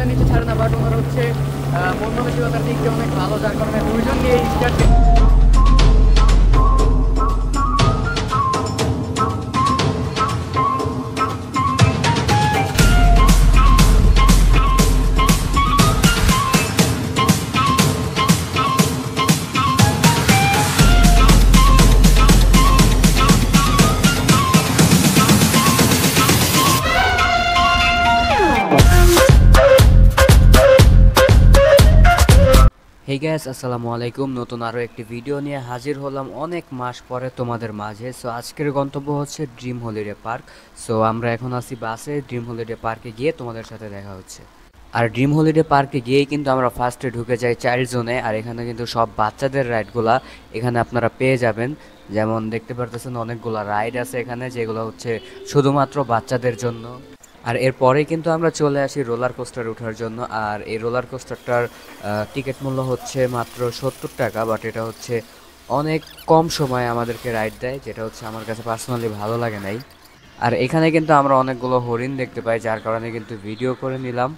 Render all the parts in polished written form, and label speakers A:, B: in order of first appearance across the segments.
A: চারজনের নিচে ছাড়ে না, বাট ওনারা হচ্ছে মন মানসিকতার দিক দিয়ে অনেক ভালো, যার কারণে দুইজন নিয়ে স্টার্ট।
B: হে গাইস, আসসালামু আলাইকুম। নতুন আরও একটি ভিডিও নিয়ে হাজির হলাম অনেক মাস পরে তোমাদের মাঝে। সো আজকের গন্তব্য হচ্ছে ড্রিম হলিডে পার্ক। সো আমরা এখন আছি বাসে, ড্রিম হলিডে পার্কে গিয়ে তোমাদের সাথে দেখা হচ্ছে। আর ড্রিম হলিডে পার্কে গিয়েই কিন্তু আমরা ফার্স্টে ঢুকে যাই চাইল্ড জোনে। আর এখানে কিন্তু সব বাচ্চাদের রাইডগুলা এখানে আপনারা পেয়ে যাবেন। যেমন দেখতে পারতেছেন অনেকগুলো রাইড আছে এখানে, যেগুলো হচ্ছে শুধুমাত্র বাচ্চাদের জন্য। আর এরপরে কিন্তু আমরা চলে আসি রোলার কোস্টার ওঠার জন্য। আর এই রোলার কোস্টারটার টিকিট মূল্য হচ্ছে মাত্র 70 টাকা, বাট এটা হচ্ছে অনেক কম সময়ে আমাদেরকে রাইড দেয়, যেটা হচ্ছে আমার কাছে পার্সোনালি ভালো লাগে নাই। আর এখানে কিন্তু আমরা অনেকগুলো হরিণ দেখতে পাই, যার কারণে কিন্তু ভিডিও করে নিলাম।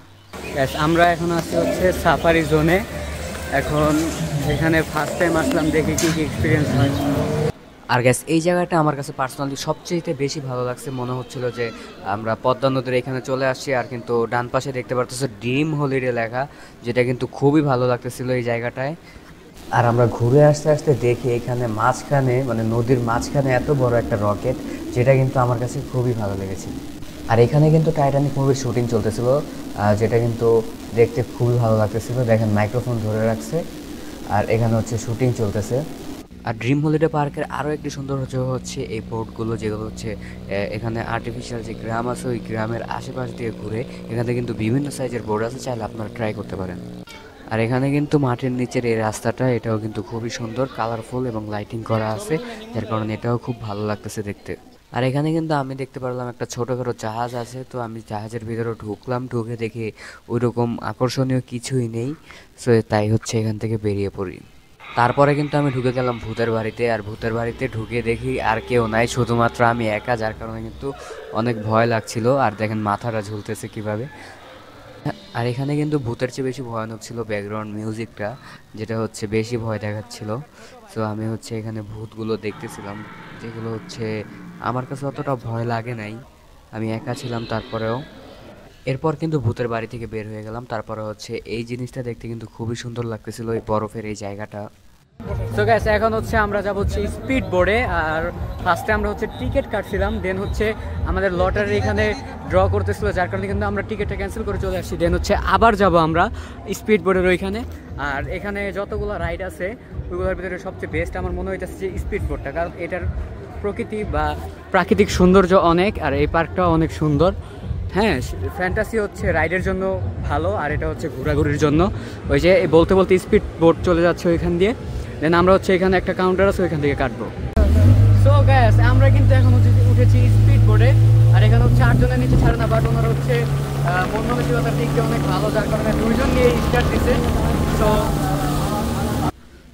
A: আমরা এখন আছি হচ্ছে সাফারি জোনে। এখন এখানে ফার্স্ট টাইম আসলাম, দেখি কি কি এক্সপিরিয়েন্স হয়।
B: আর গ্যাস, এই জায়গাটা আমার কাছে পার্সোনালি সবচেয়ে বেশি ভালো লাগছে। মনে হচ্ছিল যে আমরা পদ্মা নদীর এখানে চলে আসছি। আর কিন্তু ডান পাশে দেখতে পারতেছে ড্রিম হলিডে লেখা, যেটা কিন্তু খুবই ভালো লাগতেছিল এই জায়গাটায়। আর আমরা ঘুরে আসতে আসতে দেখি এখানে মাঝখানে, মানে নদীর মাঝখানে এত বড় একটা রকেট, যেটা কিন্তু আমার কাছে খুবই ভালো লেগেছে। আর এখানে কিন্তু টাইটানিক মুভির শুটিং চলতেছিল, যেটা কিন্তু দেখতে খুবই ভালো লাগতেছিল। দেখেন মাইক্রোফোন ধরে রাখছে, আর এখানে হচ্ছে শুটিং চলতেছে। আর ড্রিম হলিডে পার্কের আরও একটি সৌন্দর্য হচ্ছে এই বোটগুলো, যেগুলো হচ্ছে এখানে আর্টিফিশিয়াল যে গ্রাম আছে ওই গ্রামের আশেপাশ দিয়ে ঘুরে। এখানে কিন্তু বিভিন্ন সাইজের বোট আছে, চাইলে আপনারা ট্রাই করতে পারেন। আর এখানে কিন্তু মাটির নিচের এই রাস্তাটা, এটাও কিন্তু খুবই সুন্দর, কালারফুল এবং লাইটিং করা আছে, যার কারণে এটাও খুব ভালো লাগতেছে দেখতে। আর এখানে কিন্তু আমি দেখতে পারলাম একটা ছোটোখাটো জাহাজ আছে। তো আমি জাহাজের ভিতরে ঢুকলাম, ঢুকে দেখি ওই রকম আকর্ষণীয় কিছুই নেই। সো তাই হচ্ছে এখান থেকে বেরিয়ে পড়ি। তারপরে কিন্তু আমি ঢুকে গেলাম ভূতের বাড়িতে। আর ভূতের বাড়িতে ঢুকে দেখি আর কেউ নাই, শুধুমাত্র আমি একা, যার কারণে কিন্তু অনেক ভয় লাগছিল। আর দেখেন মাথাটা ঝুলতেছে কিভাবে। আর এখানে কিন্তু ভূতের চেয়ে বেশি ভয়ানক ছিল ব্যাকগ্রাউন্ড মিউজিকটা, যেটা হচ্ছে বেশি ভয় দেখাচ্ছিল। সো আমি হচ্ছে এখানে ভূতগুলো দেখতেছিলাম, যেগুলো হচ্ছে আমার কাছে অতটা ভয় লাগে নাই, আমি একা ছিলাম তারপরেও। এরপর কিন্তু ভূতের বাড়ি থেকে বের হয়ে গেলাম। তারপরে হচ্ছে এই জিনিসটা দেখতে কিন্তু খুবই সুন্দর লাগতেছিল, এই বরফের এই জায়গাটা।
A: তো গাইস, এখন হচ্ছে আমরা যাব হচ্ছে স্পিড বোর্ডে। আর ফার্স্টে আমরা হচ্ছে টিকিট কাটছিলাম, দেন হচ্ছে আমাদের লটারি এখানে ড্র করতেছিল, যার কারণে কিন্তু আমরা টিকিটটা ক্যান্সেল করে চলে আসছি। দেন হচ্ছে আবার যাব আমরা স্পিড বোর্ডের ওইখানে। আর এখানে যতগুলো রাইড আছে ওইগুলোর ভিতরে সবচেয়ে বেস্ট আমার মনে হইতেছে যে স্পিড বোর্ডটা, কারণ এটার প্রকৃতি বা প্রাকৃতিক সৌন্দর্য অনেক, আর এই পার্কটাও অনেক সুন্দর। হ্যাঁ, ফ্যান্টাসি হচ্ছে রাইডের জন্য ভালো, আর এটা হচ্ছে ঘোরাঘুরির জন্য। ওই যে বলতে বলতে স্পিড বোট চলে যাচ্ছে ওইখান দিয়ে। দেন আমরা হচ্ছে এখানে একটা কাউন্টার আছে, ওইখান থেকে কাটবো। সো গাইস, আমরা কিন্তু এখন হচ্ছে উঠেছি স্পিড বোর্ডে। আর এখানে হচ্ছে 8 জনের নিচে ছাড়ে না, বাট ওনারা হচ্ছে মন মানসিকতার দিক দিয়ে অনেক ভালো, যার কারণে দুইজন নিয়ে স্টার্ট দিচ্ছে। সো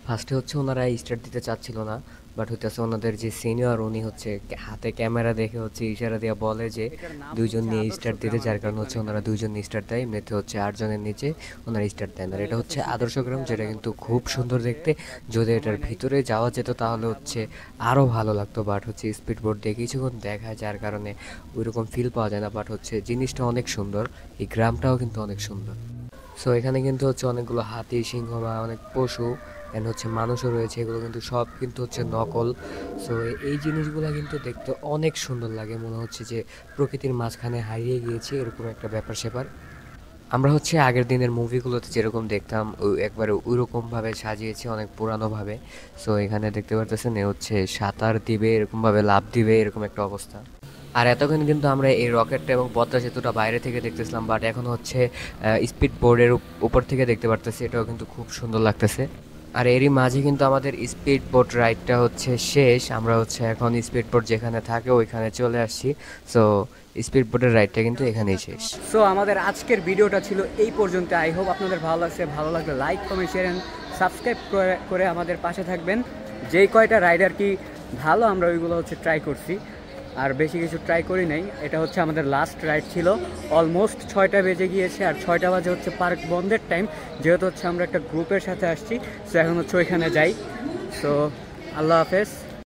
B: ফার্স্টে হচ্ছে ওনারা স্টার্ট দিতে চাচ্ছিল না, বাট হইতেছে ওনাদের যে সিনিয়র, উনি হচ্ছে হাতে ক্যামেরা দেখে হচ্ছে ইশারা দিয়ে বলে যে দুইজন নিয়ে স্টার্ট দিতে, যার কারণে হচ্ছে ওনারা দুইজন স্টার্ট দেয়। এমনিতে হচ্ছে 8 জনের নিচে ওনারা স্টার্ট দেন। আর এটা হচ্ছে আদর্শ গ্রাম, যেটা কিন্তু খুব সুন্দর দেখতে। যদি এটার ভিতরে যাওয়া যেত তাহলে হচ্ছে আরও ভালো লাগতো, বাট হচ্ছে স্পিড বোট দিয়ে কিছুক্ষণ দেখায়, যার কারণে ওই রকম ফিল পাওয়া যায় না। বাট হচ্ছে জিনিসটা অনেক সুন্দর, এই গ্রামটাও কিন্তু অনেক সুন্দর। সো এখানে কিন্তু হচ্ছে অনেকগুলো হাতি, সিংহ বা অনেক পশু অ্যান্ড হচ্ছে মানুষও রয়েছে, এগুলো কিন্তু সব কিন্তু হচ্ছে নকল। সো এই জিনিসগুলো কিন্তু দেখতে অনেক সুন্দর লাগে, মনে হচ্ছে যে প্রকৃতির মাঝখানে হারিয়ে গিয়েছে, এরকম একটা ব্যাপার স্যাপার। আমরা হচ্ছে আগের দিনের মুভিগুলোতে যেরকম দেখতাম একবারে ওই রকমভাবে সাজিয়েছে, অনেক পুরানোভাবে। সো এখানে দেখতে পারতেছেন এ হচ্ছে সাঁতার দিবে, এরকমভাবে লাফ দিবে, এরকম একটা অবস্থা। আর এতক্ষণ কিন্তু আমরা এই রকেটটা এবং পদ্মা সেতুটা বাইরে থেকে দেখতেছিলাম, বাট এখন হচ্ছে স্পিড বোর্ডের উপর থেকে দেখতে পারতেছি, এটাও কিন্তু খুব সুন্দর লাগতেছে। আর এরই মাঝে কিন্তু আমাদের স্পিড বোট রাইডটা হচ্ছে শেষ। আমরা হচ্ছে এখন স্পিড বোট যেখানে থাকে ওইখানে চলে আসছি। সো স্পিড বোটের রাইডটা কিন্তু এখানেই শেষ।
A: সো আমাদের আজকের ভিডিওটা ছিল এই পর্যন্ত। আই হোপ আপনাদের ভালো লাগছে। ভালো লাগলে like, comment, share and subscribe করে আমাদের পাশে থাকবেন। যেই কয়টা রাইড আর কি ভালো, আমরা ওইগুলো হচ্ছে ট্রাই করছি। আর বেশি কিছু ট্রাই করি নাই। এটা হচ্ছে আমাদের লাস্ট রাইড ছিল। অলমোস্ট 6টা বেজে গিয়েছে, আর 6টা বাজে হচ্ছে পার্ক বন্ধের টাইম, যেহেতু হচ্ছে আমরা একটা গ্রুপের সাথে আসছি। সো এখন হচ্ছে ওইখানে যাই। সো আল্লাহ হাফেজ।